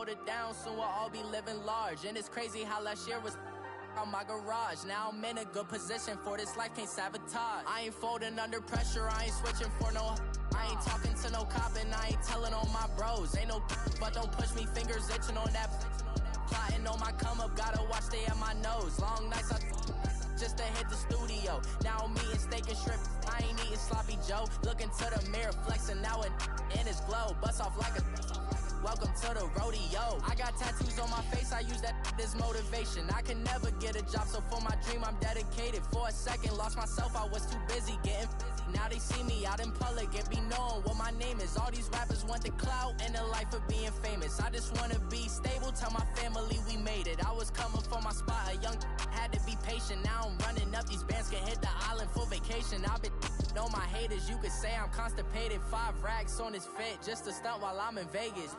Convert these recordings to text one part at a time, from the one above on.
hold it down, soon we'll all be living large. And it's crazy how last year was on my garage. Now I'm in a good position for this life, can't sabotage. I ain't folding under pressure, I ain't switching for no. I ain't talking to no cop and I ain't telling on my bros. Ain't no but don't push me, fingers itching on that. Plotting on my come up, gotta watch stay at my nose. Long nights I just to hit the studio. Now I'm eating steak and shrimp, I ain't eating sloppy Joe. Looking to the mirror, flexing now and in his glow. Bust off like a welcome to the rodeo. I got tattoos on my face, I use that as motivation. I can never get a job, so for my dream I'm dedicated. For a second, lost myself, I was too busy getting now they see me out in public and be knowing what my name is. All these rappers want the clout and the life of being famous. I just wanna be stable, tell my family we made it. I was coming for my spot, a young had to be patient. Now I'm running up, these bands can hit the island for vacation. I've been know my haters, you could say I'm constipated. 5 racks on his fit, just to stunt while I'm in Vegas.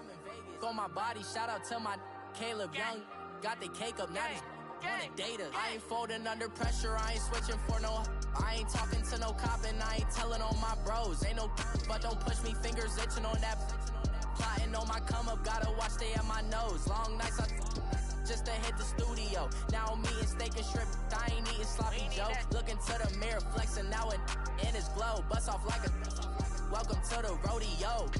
On my body, shout out to my Caleb Young. Got the cake up, now he's on the data. I ain't folding under pressure, I ain't switching for no. I ain't talking to no cop and I ain't telling on my bros. Ain't no but don't push me, fingers itching on that. Plotting on my come up, gotta watch stay at my nose. Long nights I just to hit the studio. Now I'm eating steak and shrimp, I ain't eating sloppy Joe. Looking to the mirror, flexing now and in his glow. Bust off like a welcome to the rodeo.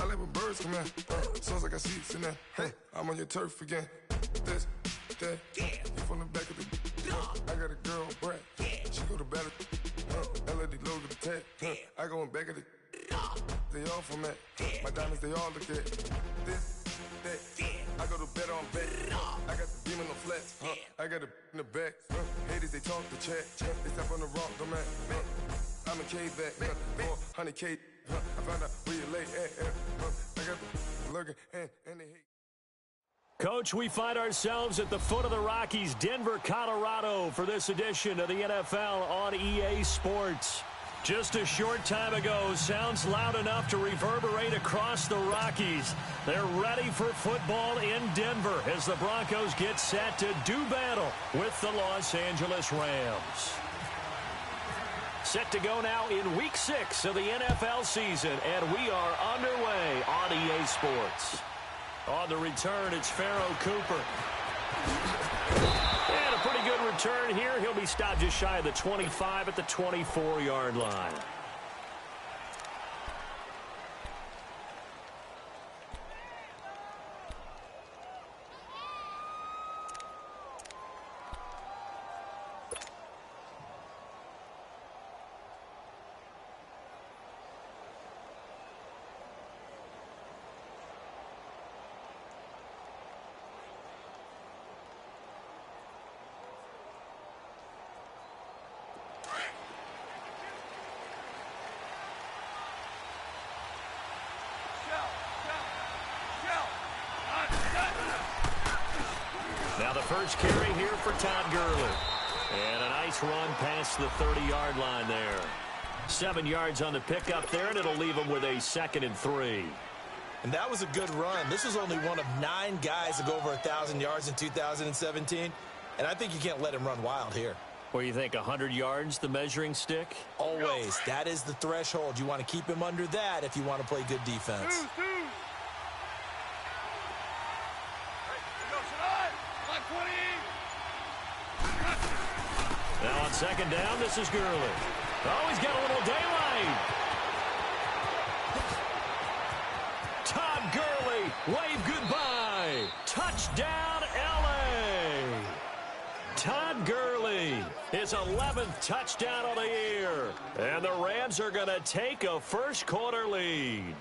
I let my birds come in. Sounds like I see seats in there. Hey, I'm on your turf again. This, that, you from the back of the. I got a girl, Brad. She go to battle. LED logo the tag. I go in back of the. They all from that. My diamonds, they all look at. This, that. I go to bed on bed. I got the beam in the flats. I got it in the back. Haters, they talk the chat. They step on the rock, the man. I'm a K-back. 400K. I found out where you lay at. I got the lurking and they hate. Coach, we find ourselves at the foot of the Rockies, Denver, Colorado, for this edition of the NFL on EA Sports. Just a short time ago, sounds loud enough to reverberate across the Rockies. They're ready for football in Denver as the Broncos get set to do battle with the Los Angeles Rams. Set to go now in Week 6 of the NFL season, and we are underway on EA Sports. On the return, it's Pharoh Cooper. And a pretty good return here. He'll be stopped just shy of the 25 at the 24-yard line. Now the first carry here for Todd Gurley. And a nice run past the 30-yard line there. 7 yards on the pickup there, and it'll leave him with a 2nd and 3. And that was a good run. This was only one of 9 guys to go over 1,000 yards in 2017. And I think you can't let him run wild here. What do you think, 100 yards, the measuring stick? Always. That is the threshold. You want to keep him under that if you want to play good defense. Now on 2nd down, this is Gurley. Oh, he's got a little daylight. Todd Gurley, wave goodbye. Touchdown, L.A. Todd Gurley, his 11th touchdown of the year. And the Rams are going to take a first-quarter lead.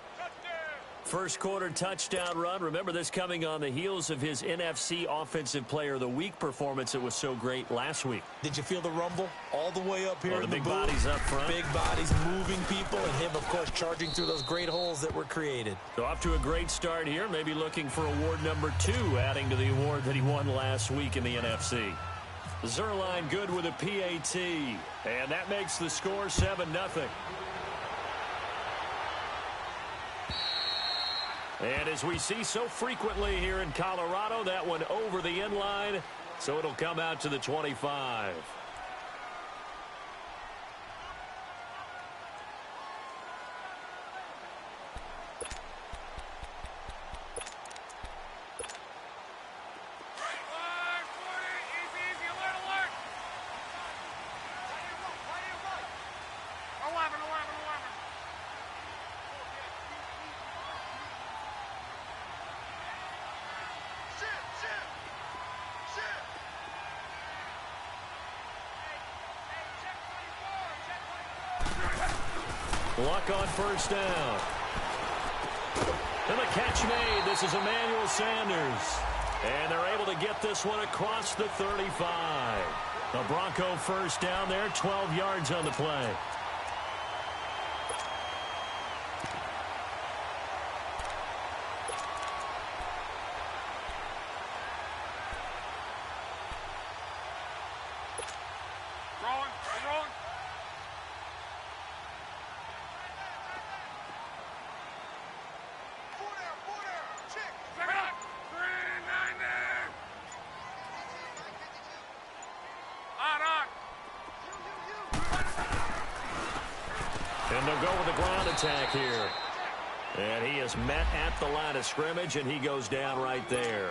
First quarter touchdown run. Remember, this coming on the heels of his NFC Offensive Player of the Week performance. It was so great last week. Did you feel the rumble all the way up here in the big booth? Bodies up front. Big bodies moving people, and him, of course, charging through those great holes that were created. So off to a great start here. Maybe looking for award number 2, adding to the award that he won last week in the NFC. Zuerlein good with a PAT, and that makes the score 7-0. And as we see so frequently here in Colorado, that one over the end line, so it'll come out to the 25. Luck on first down. And the catch made. This is Emmanuel Sanders. And they're able to get this one across the 35. The Bronco first down there, 12 yards on the play. And they'll go with the ground attack here. And he is met at the line of scrimmage, and he goes down right there.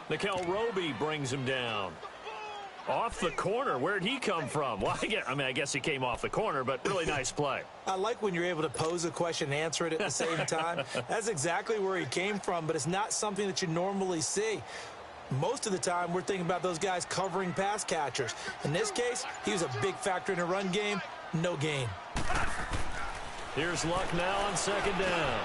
Nickell Robey brings him down. Off the corner. Where'd he come from? Well, I guess he came off the corner, but really nice play. I like when you're able to pose a question and answer it at the same time. That's exactly where he came from, but it's not something that you normally see. Most of the time, we're thinking about those guys covering pass catchers. In this case, he was a big factor in the run game. No gain. Here's Luck now on second down.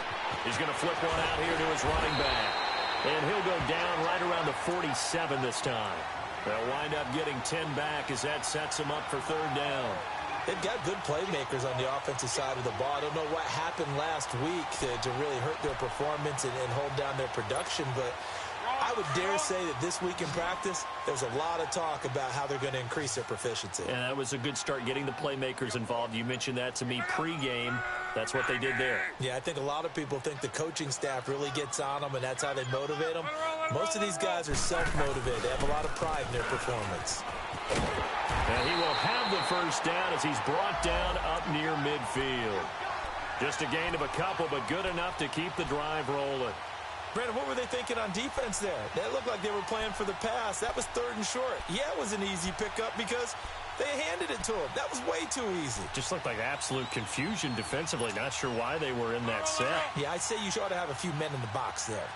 He's going to flip one out here to his running back. And he'll go down right around the 47 this time. They'll wind up getting 10 back as that sets him up for third down. They've got good playmakers on the offensive side of the ball. I don't know what happened last week to really hurt their performance and hold down their production, but I would dare say that this week in practice, there's a lot of talk about how they're going to increase their proficiency. And that was a good start, getting the playmakers involved. You mentioned that to me pregame. That's what they did there. Yeah, I think a lot of people think the coaching staff really gets on them, and that's how they motivate them. Most of these guys are self-motivated. They have a lot of pride in their performance. And he will have the first down as he's brought down up near midfield. Just a gain of a couple, but good enough to keep the drive rolling. Brandon, what were they thinking on defense there? That looked like they were playing for the pass. That was third and short. Yeah, it was an easy pickup because they handed it to him. That was way too easy. Just looked like absolute confusion defensively. Not sure why they were in that set. Yeah, I'd say you ought to have a few men in the box there.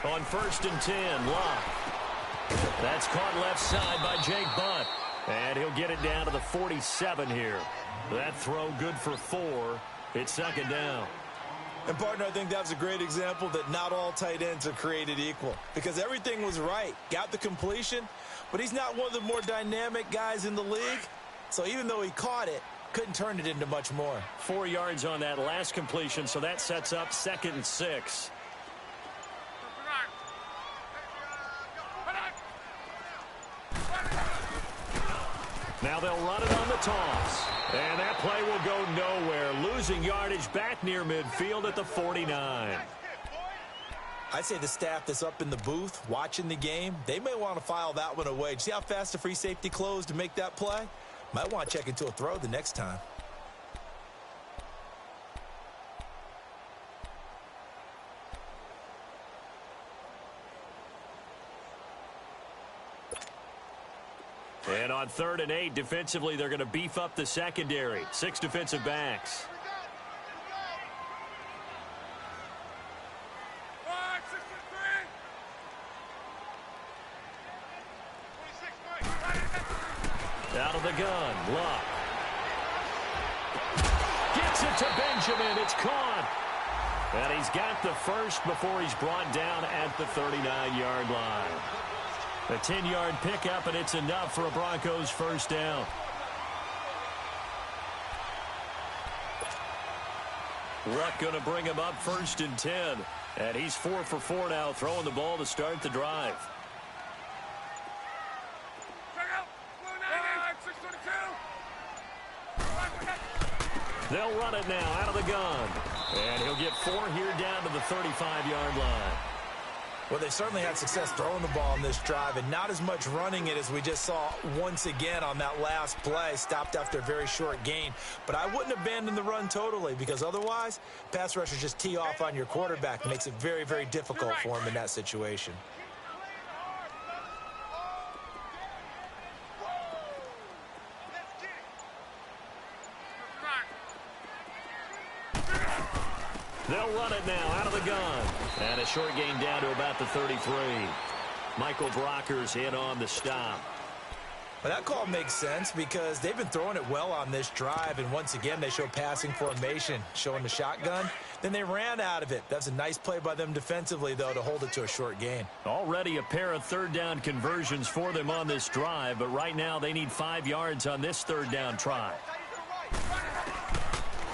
On first and 10, Luck. That's caught left side by Jake Butt. And he'll get it down to the 47 here. That throw good for 4. It's second down. And, partner, I think that was a great example that not all tight ends are created equal. Because everything was right. Got the completion, but he's not one of the more dynamic guys in the league. So even though he caught it, couldn't turn it into much more. 4 yards on that last completion, so that sets up 2nd and 6. Now they'll run it on the toss. And that play will go nowhere. Losing yardage back near midfield at the 49. I'd say the staff that's up in the booth watching the game, they may want to file that one away. See how fast the free safety closed to make that play? Might want to check into a throw the next time. And on 3rd and 8, defensively, they're going to beef up the secondary. 6 defensive backs. Luck. Gets it to Benjamin. It's caught. And he's got the first before he's brought down at the 39-yard line. A 10-yard pickup, and it's enough for a Broncos first down. Luck going to bring him up 1st and 10. And he's 4 for 4 now, throwing the ball to start the drive. They'll run it now out of the gun. And he'll get 4 here down to the 35-yard line. Well, they certainly had success throwing the ball on this drive and not as much running it as we just saw once again on that last play. Stopped after a very short gain. But I wouldn't abandon the run totally because otherwise, pass rushers just tee off on your quarterback. Makes it very, very difficult for him in that situation. They'll run it now out of the gun. And a short gain down to about the 33. Michael Brockers in on the stop. Well, that call makes sense because they've been throwing it well on this drive. And once again, they show passing formation, showing the shotgun. Then they ran out of it. That's a nice play by them defensively, though, to hold it to a short gain. Already a pair of third down conversions for them on this drive. But right now they need 5 yards on this third down try.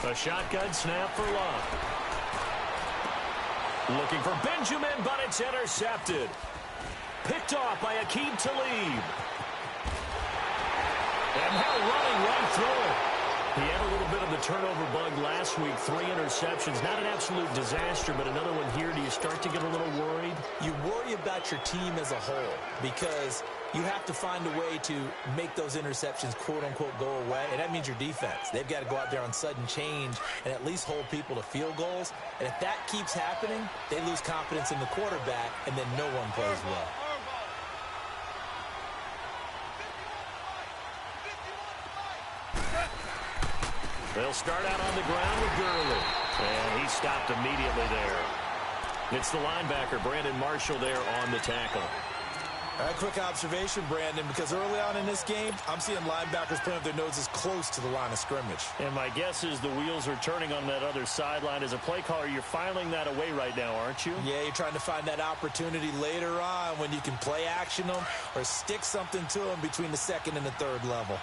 A shotgun snap for Luck. Looking for Benjamin, but it's intercepted. Picked off by Aqib Talib. And now running right through it. He had a little bit of the turnover bug last week. 3 interceptions. Not an absolute disaster, but another one here. Do you start to get a little worried? You worry about your team as a whole because you have to find a way to make those interceptions, quote-unquote, go away, and that means your defense. They've got to go out there on sudden change and at least hold people to field goals. And if that keeps happening, they lose confidence in the quarterback, and then no one plays well. They'll start out on the ground with Gurley. And he stopped immediately there. It's the linebacker, Brandon Marshall, there on the tackle. A quick observation, Brandon, because early on in this game, I'm seeing linebackers putting up their noses close to the line of scrimmage. And my guess is the wheels are turning on that other sideline. As a play caller, you're filing that away right now, aren't you? Yeah, you're trying to find that opportunity later on when you can play action them or stick something to them between the second and the third level.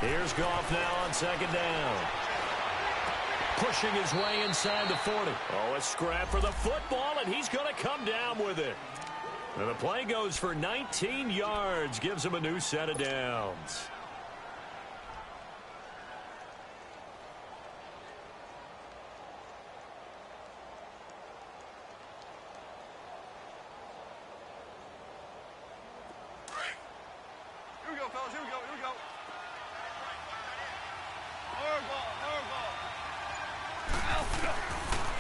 Here's Goff now on second down. Pushing his way inside the 40. Oh, a scrap for the football, and he's going to come down with it. And the play goes for 19 yards, gives him a new set of downs. Here we go, fellas. Here we go. Here we go.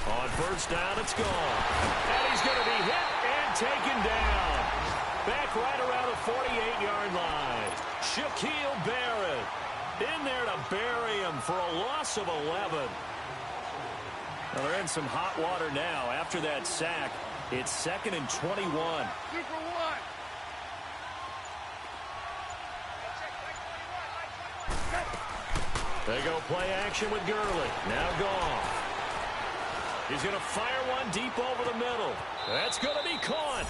On first down, it's gone. And he's going to be hit and taken down. Back right around the 48-yard line. Shaquille Barrett in there to bury him for a loss of 11. Well, they're in some hot water now. After that sack, it's 2nd and 21. 2 for 1. They go play action with Gurley. Now Goff. He's going to fire one deep over the middle. That's going to be caught.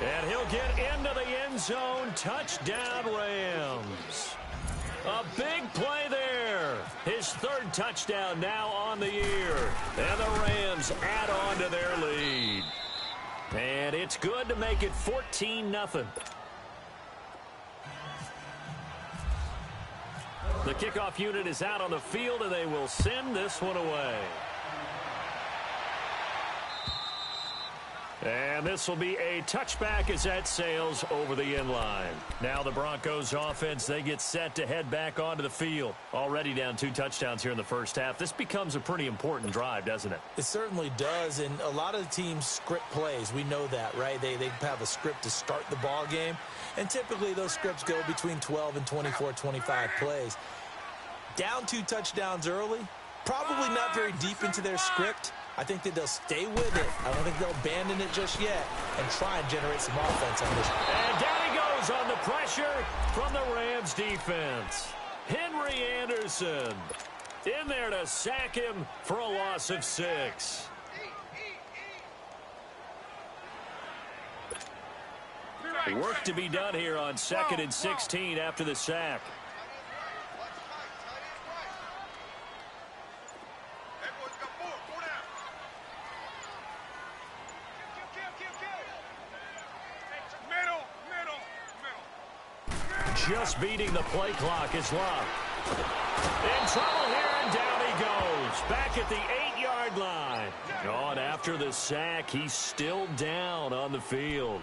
And he'll get into the end zone. Touchdown, Rams. A big play there. His 3rd touchdown now on the year. And the Rams add on to their lead. And it's good to make it 14-0. The kickoff unit is out on the field, and they will send this one away. And this will be a touchback as that sails over the end line. Now the Broncos offense, they get set to head back onto the field. Already down 2 touchdowns here in the first half. This becomes a pretty important drive, doesn't it? It certainly does, and a lot of the teams script plays. We know that, right? They have a script to start the ball game, and typically those scripts go between 12 and 24, 25 plays. Down 2 touchdowns early, probably not very deep into their script. I think that they'll stay with it. I don't think they'll abandon it just yet and try and generate some offense on this. And down he goes draws on the pressure from the Rams defense. Henry Anderson in there to sack him for a loss of 6. Work to be done here on 2nd and 16 after the sack. Just beating the play clock is Love. In trouble here, and down he goes. Back at the 8-yard line. Oh, and after the sack, he's still down on the field.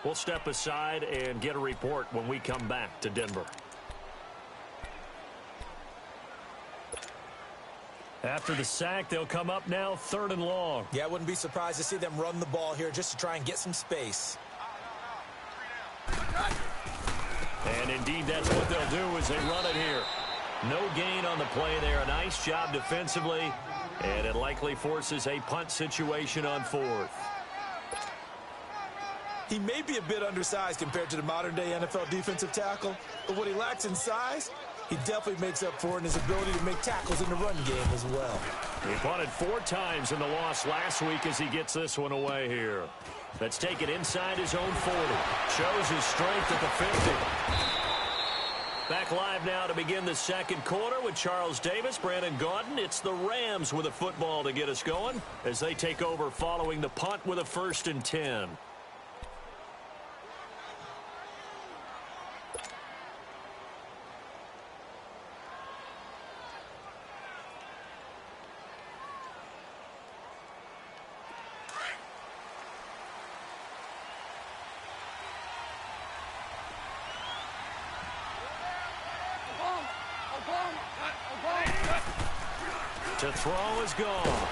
We'll step aside and get a report when we come back to Denver. After the sack, they'll come up now 3rd and long. Yeah, I wouldn't be surprised to see them run the ball here just to try and get some space. And indeed, that's what they'll do as they run it here. No gain on the play there. A nice job defensively, and it likely forces a punt situation on 4th. He may be a bit undersized compared to the modern-day NFL defensive tackle, but what he lacks in size, he definitely makes up for in his ability to make tackles in the run game as well. He punted 4 times in the loss last week as he gets this one away here. Let's take it inside his own 40. Shows his strength at the 50. Back live now to begin the 2nd quarter with Charles Davis, Brandon Gaudin. It's the Rams with a football to get us going as they take over following the punt with a 1st and 10. To throw is gone.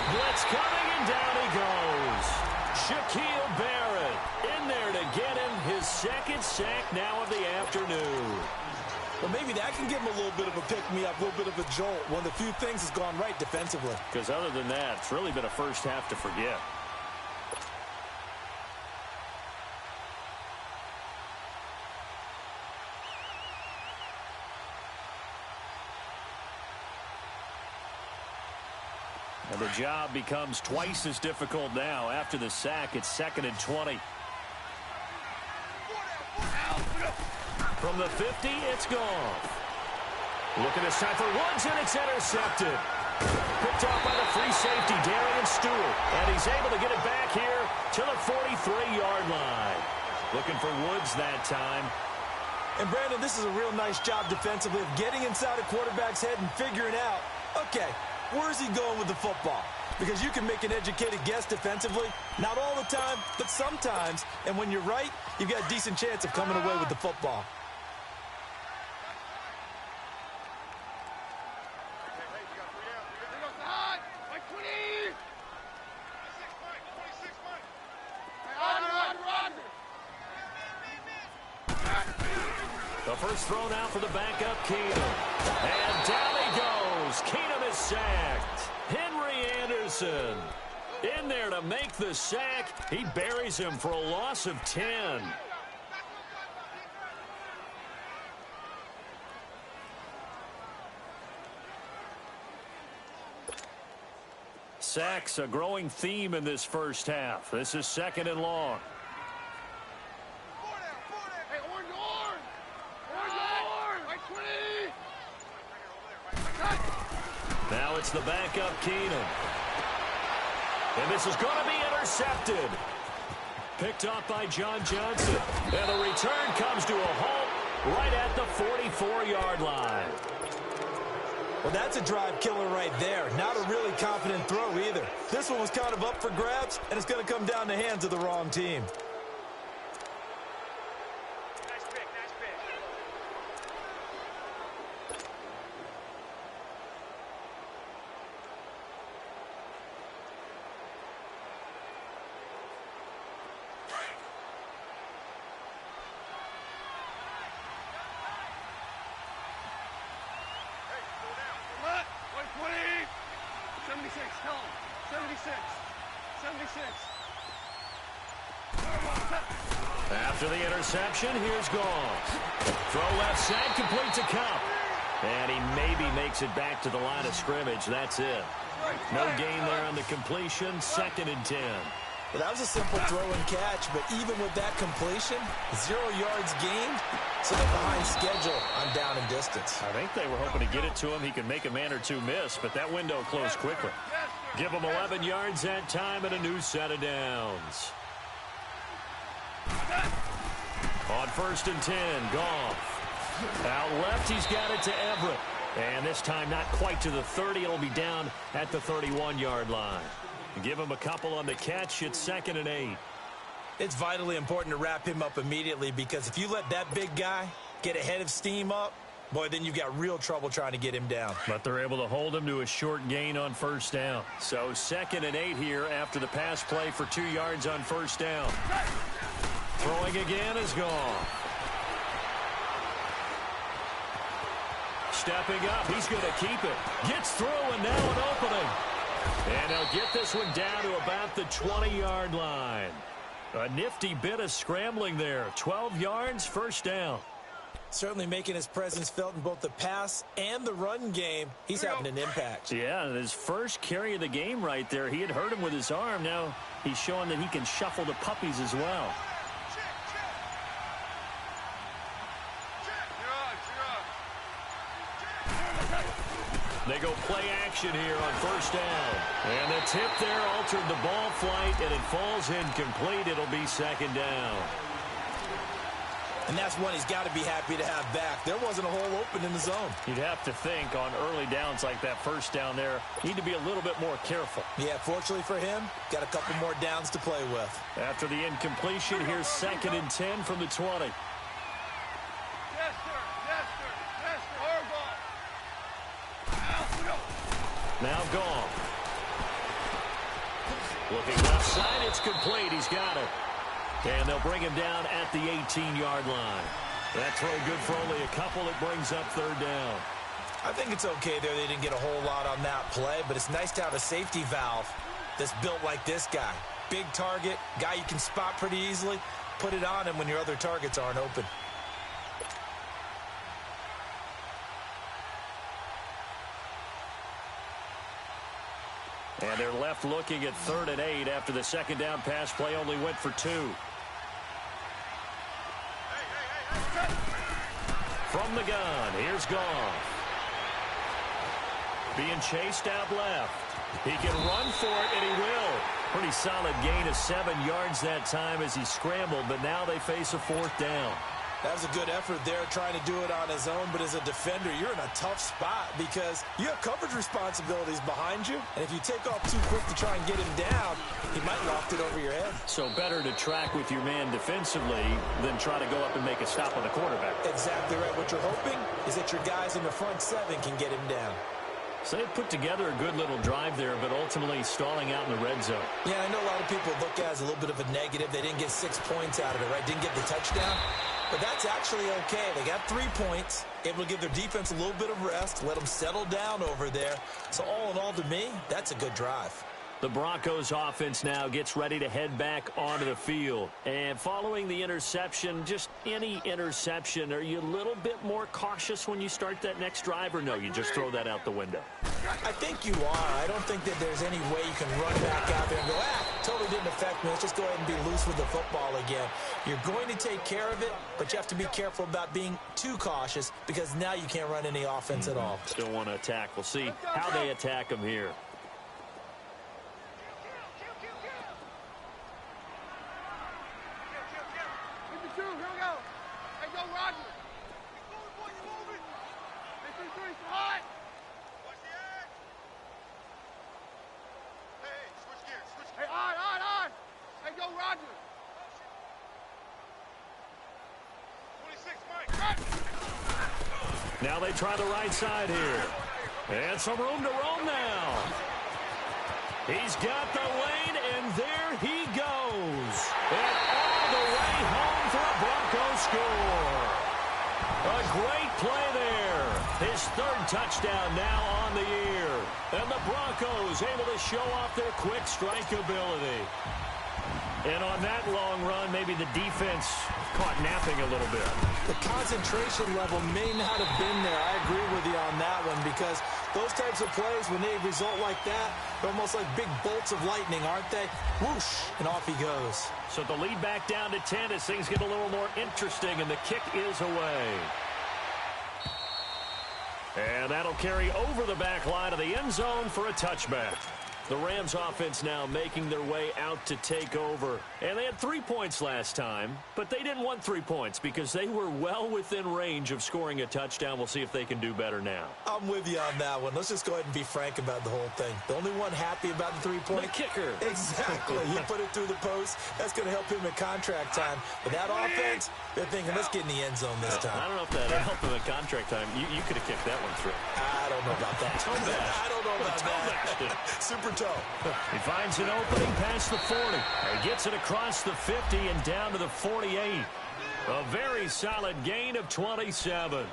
Blitz coming, and down he goes. Shaquille Barrett in there to get him his 2nd sack now of the afternoon. Well, maybe that can give him a little bit of a pick-me-up, a little bit of a jolt. One of the few things has gone right defensively. Because other than that, it's really been a first half to forget. And the job becomes twice as difficult now. After the sack, it's 2nd and 20. From the 50, it's gone. Looking this time for Woods, and it's intercepted. Picked off by the free safety, Darian Stewart. And he's able to get it back here to the 43-yard line. Looking for Woods that time. And, Brandon, this is a real nice job defensively of getting inside a quarterback's head and figuring out, okay, where's he going with the football? Because you can make an educated guess defensively. Not all the time, but sometimes. And when you're right, you've got a decent chance of coming away with the football. The first thrown out for the backup, Keenum. And down he goes. Keenum is sacked. Henry Anderson in there to make the sack. He buries him for a loss of 10. Sacks, a growing theme in this first half. This is 2nd and long. Now it's the backup, Keenum. And this is going to be intercepted. Picked off by John Johnson. And the return comes to a halt right at the 44-yard line. Well, that's a drive killer right there. Not a really confident throw either. This one was kind of up for grabs, and it's going to come down the hands of the wrong team. After the interception, here's Goff. Throw left side, complete to Kupp. And he maybe makes it back to the line of scrimmage. That's it. No gain there on the completion. 2nd and 10. Well, that was a simple throw and catch, but even with that completion, 0 yards gained, so they're behind schedule on down and distance. I think they were hoping to get it to him. He could make a man or two miss, but that window closed quickly. Give him 11 yards that time and a new set of downs. On 1st and 10, Goff. Out left, he's got it to Everett. And this time not quite to the 30. It'll be down at the 31-yard line. Give him a couple on the catch. It's 2nd and 8. It's vitally important to wrap him up immediately, because if you let that big guy get ahead of steam up, boy, then you've got real trouble trying to get him down. But they're able to hold him to a short gain on 1st down. So 2nd and 8 here after the pass play for 2 yards on 1st down. Throwing again is Goff. Stepping up, he's going to keep it. Gets through, and now an opening. And they'll get this one down to about the 20-yard line. A nifty bit of scrambling there. 12 yards, 1st down. Certainly making his presence felt in both the pass and the run game. He's having an impact. Yeah, his first carry of the game right there. He had hurt him with his arm. Now he's showing that he can shuffle the puppies as well. They go play action here on 1st down. And the tip there altered the ball flight, and it falls incomplete. It'll be 2nd down. And that's one he's got to be happy to have back. There wasn't a hole open in the zone. You'd have to think on early downs like that 1st down there, need to be a little bit more careful. Yeah, fortunately for him, got a couple more downs to play with. After the incompletion, here's 2nd and 10 from the 20. Now Goff. Looking left side, it's complete. He's got it. And they'll bring him down at the 18-yard line. That throw good for only a couple. It brings up 3rd down. I think it's okay there. They didn't get a whole lot on that play, but it's nice to have a safety valve that's built like this guy. Big target, guy you can spot pretty easily. Put it on him when your other targets aren't open. And they're left looking at 3rd and 8 after the 2nd down pass play only went for 2. From the gun, here's Goff. Being chased out left. He can run for it, and he will. Pretty solid gain of 7 yards that time as he scrambled, but now they face a 4th down. That was a good effort there, trying to do it on his own, but as a defender, you're in a tough spot because you have coverage responsibilities behind you, and if you take off too quick to try and get him down, he might loft it over your head. So better to track with your man defensively than try to go up and make a stop on the quarterback. Exactly right. What you're hoping is that your guys in the front 7 can get him down. So they put together a good little drive there, but ultimately stalling out in the red zone. Yeah, I know a lot of people look at it as a little bit of a negative. They didn't get 6 points out of it, right? Didn't get the touchdown. But that's actually okay. They got 3 points, able to give their defense a little bit of rest, let them settle down over there. So all in all, to me, that's a good drive. The Broncos offense now gets ready to head back onto the field. And following the interception, just any interception, are you a little bit more cautious when you start that next drive, or no, you just throw that out the window? I think you are. I don't think that there's any way you can run back out there and go, totally didn't affect me. Let's just go ahead and be loose with the football again. You're going to take care of it, but you have to be careful about being too cautious because now you can't run any offense at all. Still want to attack. We'll see how they attack them here. Now they try the right side here. And some room to roam now. He's got the lane, and there he goes. And all the way home for a Broncos score. A great play there. His 3rd touchdown now on the year. And the Broncos able to show off their quick strike ability. And on that long run, maybe the defense caught napping a little bit. The concentration level may not have been there. I agree with you on that one, because those types of plays, when they result like that, they're almost like big bolts of lightning, aren't they? Whoosh, and off he goes. So the lead back down to 10 as things get a little more interesting, and the kick is away. And that'll carry over the back line of the end zone for a touchback. The Rams offense now making their way out to take over. And they had 3 points last time, but they didn't want 3 points because they were well within range of scoring a touchdown. We'll see if they can do better now. I'm with you on that one. Let's just go ahead and be frank about the whole thing. The only one happy about the 3-point? The kicker. Exactly. He put it through the post. That's going to help him in contract time. But that offense, they're thinking, let's get in the end zone this time. I don't know if that helped him in contract time. You could have kicked that one through. I don't know about that. I don't know about that. Super toe. He finds an opening past the 40. He gets it across the 50 and down to the 48. A very solid gain of 27.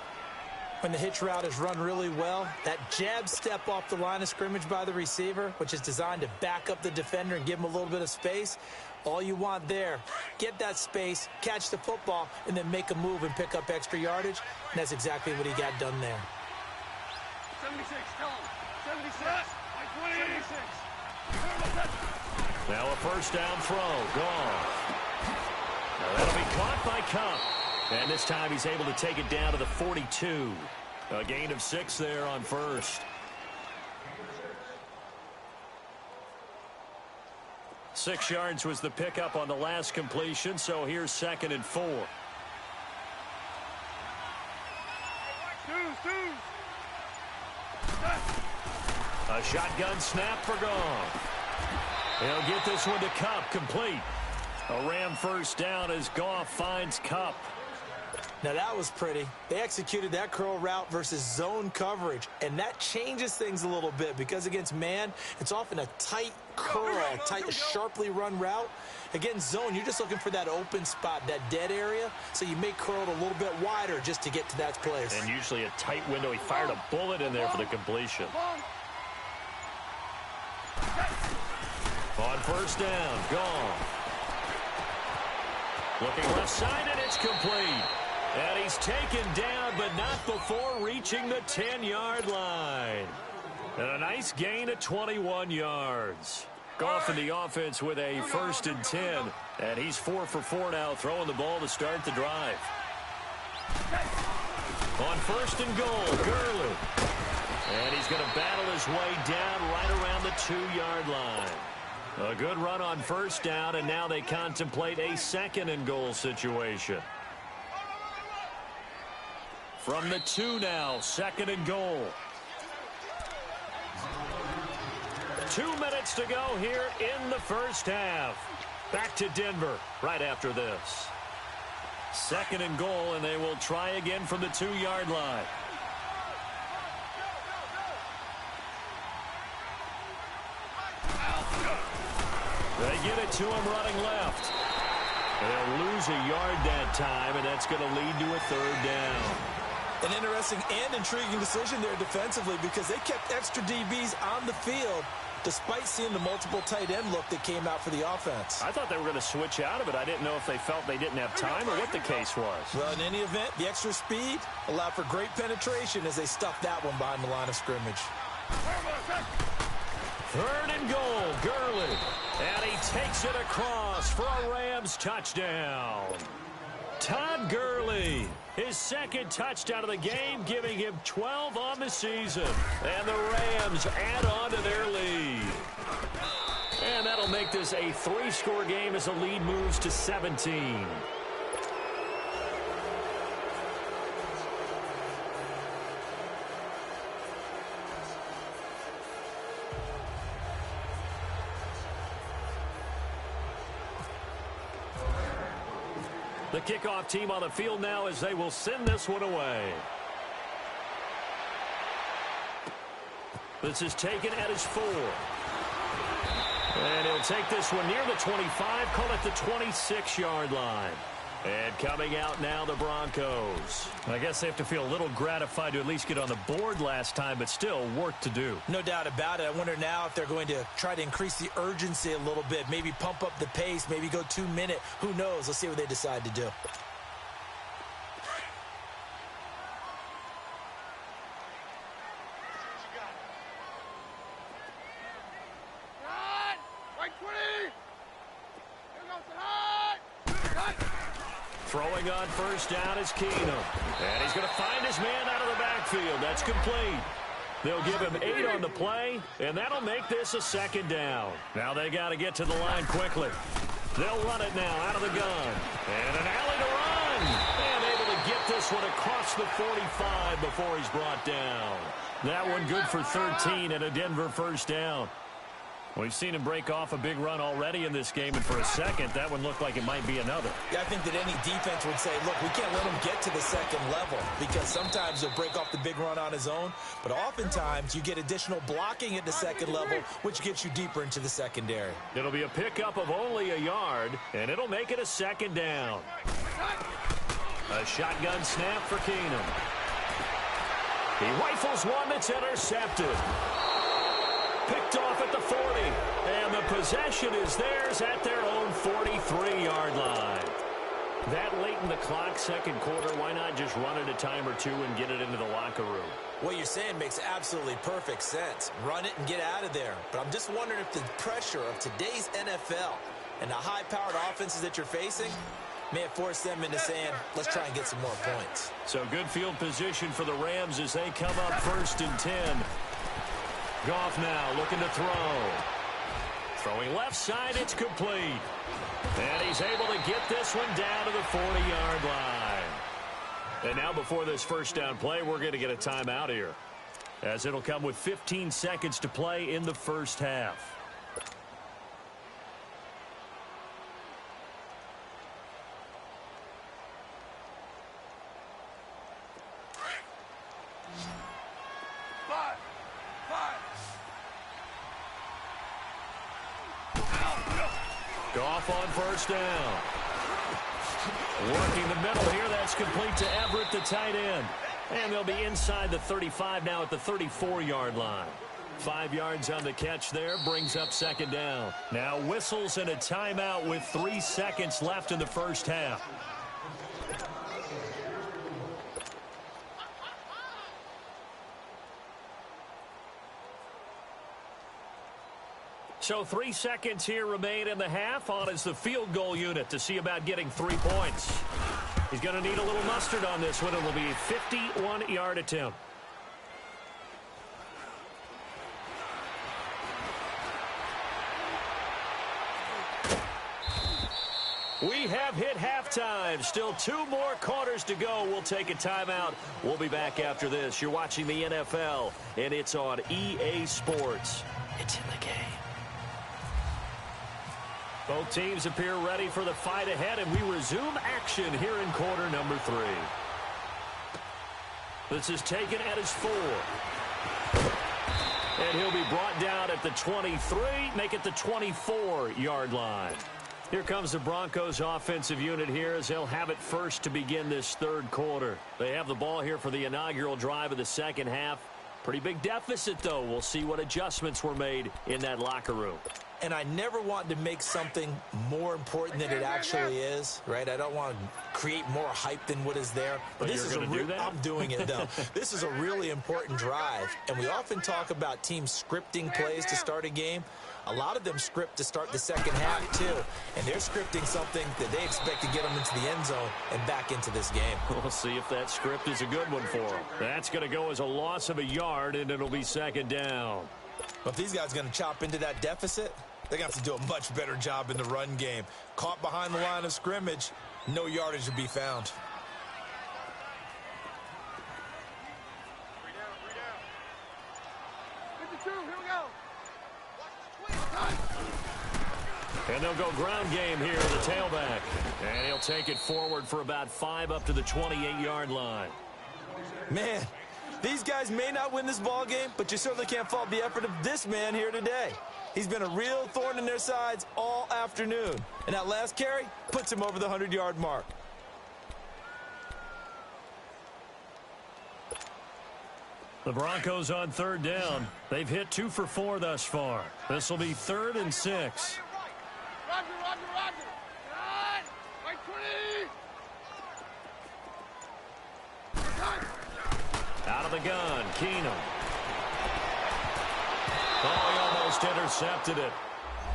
When the hitch route is run really well, that jab step off the line of scrimmage by the receiver, which is designed to back up the defender and give him a little bit of space, all you want there, get that space, catch the football, and then make a move and pick up extra yardage. And that's exactly what he got done there. 76, tell him. 76. 76. Now a first down throw. Gone. Now that'll be caught by Kupp. And this time he's able to take it down to the 42. A gain of 6 there on first. 6 yards was the pickup on the last completion, so here's 2nd and 4. A shotgun snap for Gone. He'll get this one to Kupp, complete. A Ram first down as Goff finds Kupp. Now that was pretty. They executed that curl route versus zone coverage, and that changes things a little bit because against man, it's often a tight curl, tight, sharply run route. Against zone, you're just looking for that open spot, that dead area, so you may curl it a little bit wider just to get to that place. And usually a tight window. He fired a bullet in there for the completion. On first down, Gone. Looking left side, and it's complete. And he's taken down, but not before reaching the 10-yard line. And a nice gain of 21 yards. Goff in the offense with a 1st and 10. And he's 4 for 4 now, throwing the ball to start the drive. On 1st and goal, Gurley. And he's going to battle his way down right around the 2-yard line. A good run on first down, and now they contemplate a 2nd and goal situation. From the 2 now, 2nd and goal. 2 minutes to go here in the first half. Back to Denver right after this. 2nd and goal, and they will try again from the 2-yard line. They get it to him running left. They'll lose a yard that time, and that's going to lead to a 3rd down. An interesting and intriguing decision there defensively because they kept extra DBs on the field despite seeing the multiple tight end look that came out for the offense. I thought they were going to switch out of it. I didn't know if they felt they didn't have time or what the case was. Well, in any event, the extra speed allowed for great penetration as they stuffed that one behind the line of scrimmage. 3rd and goal, Gurley. And he takes it across for a Rams touchdown. Todd Gurley, his 2nd touchdown of the game, giving him 12 on the season. And the Rams add on to their lead. And that'll make this a 3-score game as the lead moves to 17. The kickoff team on the field now as they will send this one away. This is taken at his 4. And he'll take this one near the 25, call it the 26-yard line. And coming out now, the Broncos. I guess they have to feel a little gratified to at least get on the board last time, but still work to do. No doubt about it. I wonder now if they're going to try to increase the urgency a little bit, maybe pump up the pace, maybe go 2-minute. Who knows? Let's see what they decide to do. Throwing on first down is Keenum. And he's going to find his man out of the backfield. That's complete. They'll give him 8 on the play, and that'll make this a second down. Now they got to get to the line quickly. They'll run it now out of the gun. And an alley to run. And able to get this one across the 45 before he's brought down. That one good for 13 and a Denver first down. We've seen him break off a big run already in this game, and for a second, that one looked like it might be another. Yeah, I think that any defense would say, look, we can't let him get to the second level, because sometimes he'll break off the big run on his own, but oftentimes you get additional blocking at the second level, which gets you deeper into the secondary. It'll be a pickup of only a yard, and it'll make it a second down. A shotgun snap for Keenum. He rifles one that's intercepted. Picked off at the 40, and the possession is theirs at their own 43-yard line. That late in the clock, second quarter, why not just run it a time or two and get it into the locker room? What you're saying makes absolutely perfect sense. Run it and get out of there. But I'm just wondering if the pressure of today's NFL and the high-powered offenses that you're facing may have forced them into saying, let's try and get some more points. So good field position for the Rams as they come up 1st and 10. Goff now looking to throw. Throwing left side, it's complete. And he's able to get this one down to the 40-yard line. And now before this first down play, we're going to get a timeout here, as it'll come with 15 seconds to play in the first half. Goff on first down. Working the middle here. That's complete to Everett, the tight end. And they'll be inside the 35 now at the 34-yard line. 5 yards on the catch there. Brings up second down. Now whistles and a timeout with 3 seconds left in the first half. So 3 seconds here remain in the half. On is the field goal unit to see about getting 3 points. He's going to need a little mustard on this one. It will be a 51-yard attempt. We have hit halftime. Still 2 more quarters to go. We'll take a timeout. We'll be back after this. You're watching the NFL, and it's on EA Sports. It's in the game. Both teams appear ready for the fight ahead, and we resume action here in quarter number 3. This is taken at his 4. And he'll be brought down at the 23, make it the 24-yard line. Here comes the Broncos offensive unit here as they'll have it first to begin this third quarter. They have the ball here for the inaugural drive of the second half. Pretty big deficit, though. We'll see what adjustments were made in that locker room. And I never want to make something more important than it actually is, right? I don't want to create more hype than what is there. But this is I'm doing it, though. This is a really important drive. And we often talk about teams scripting plays to start a game. A lot of them script to start the second half, too. And they're scripting something that they expect to get them into the end zone and back into this game. We'll see if that script is a good one for them. That's going to go as a loss of a yard, and it'll be second down. But if these guys are going to chop into that deficit, they're going to have to do a much better job in the run game. Caught behind the line of scrimmage, no yardage to be found. And they'll go ground game here, the tailback. And he'll take it forward for about 5 up to the 28-yard line. Man, these guys may not win this ball game, but you certainly can't fault the effort of this man here today. He's been a real thorn in their sides all afternoon. And that last carry puts him over the 100-yard mark. The Broncos on third down. They've hit 2 for 4 thus far. This will be 3rd and 6. Roger, roger, roger. Right 20. Out of the gun, Keenum. Oh, he almost intercepted it.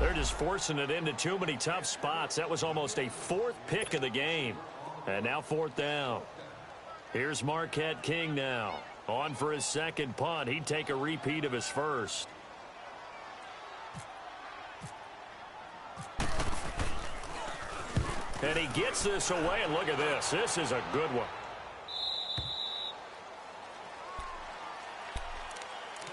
They're just forcing it into too many tough spots. That was almost a 4th pick of the game. And now 4th down. Here's Marquette King now. On for his 2nd punt. He'd take a repeat of his 1st. And he gets this away, and look at this. This is a good one.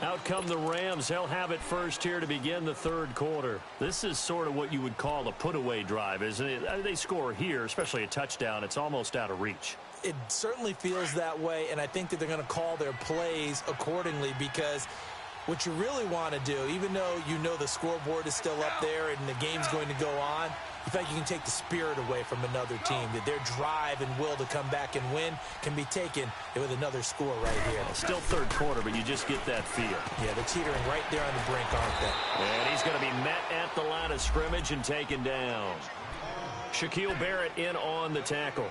Out come the Rams. They'll have it first here to begin the 3rd quarter. This is sort of what you would call a put-away drive, isn't it? They score here, especially a touchdown. It's almost out of reach. It certainly feels that way, and I think that they're going to call their plays accordingly, because what you really want to do, even though you know the scoreboard is still up there and the game's going to go on, you feel like you can take the spirit away from another team, that their drive and will to come back and win can be taken with another score right here. Still 3rd quarter, but you just get that feel. Yeah, they're teetering right there on the brink, aren't they? And he's going to be met at the line of scrimmage and taken down. Shaquille Barrett in on the tackle.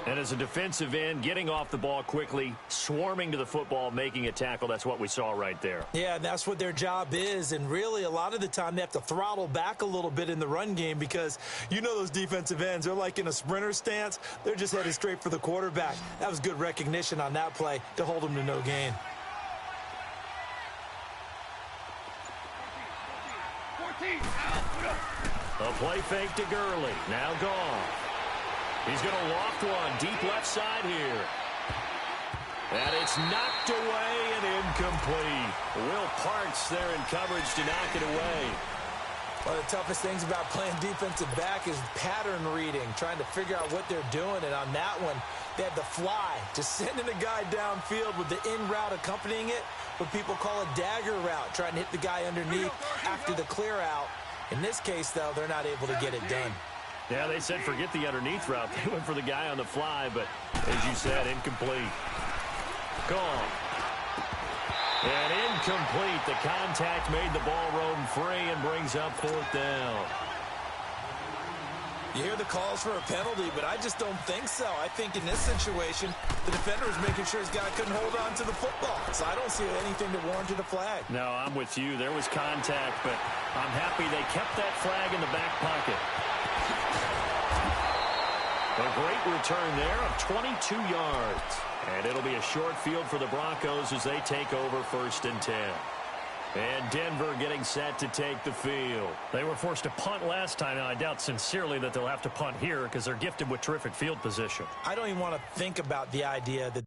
And as a defensive end, getting off the ball quickly, swarming to the football, making a tackle, that's what we saw right there. Yeah, and that's what their job is. And really, a lot of the time, they have to throttle back a little bit in the run game, because you know those defensive ends, they're like in a sprinter stance. They're just headed straight for the quarterback. That was good recognition on that play to hold them to no gain. 14. A play fake to Gurley. Now gone. He's going to loft one deep left side here. And it's knocked away and incomplete. Will Parks there in coverage to knock it away. One of the toughest things about playing defensive back is pattern reading, trying to figure out what they're doing. And on that one, they had the fly, just sending a guy downfield with the in route accompanying it, what people call a dagger route, trying to hit the guy underneath after the clear out. In this case, though, they're not able to get it done. Yeah, they said forget the underneath route. They went for the guy on the fly, but as you said, incomplete. Gone. And incomplete. The contact made the ball roam free and brings up 4th down. You hear the calls for a penalty, but I just don't think so. I think in this situation, the defender was making sure his guy couldn't hold on to the football. So I don't see anything that warranted a flag. No, I'm with you. There was contact, but I'm happy they kept that flag in the back pocket. A great return there of 22 yards. And it'll be a short field for the Broncos as they take over 1st and 10. And Denver getting set to take the field. They were forced to punt last time, and I doubt sincerely that they'll have to punt here because they're gifted with terrific field position. I don't even want to think about the idea that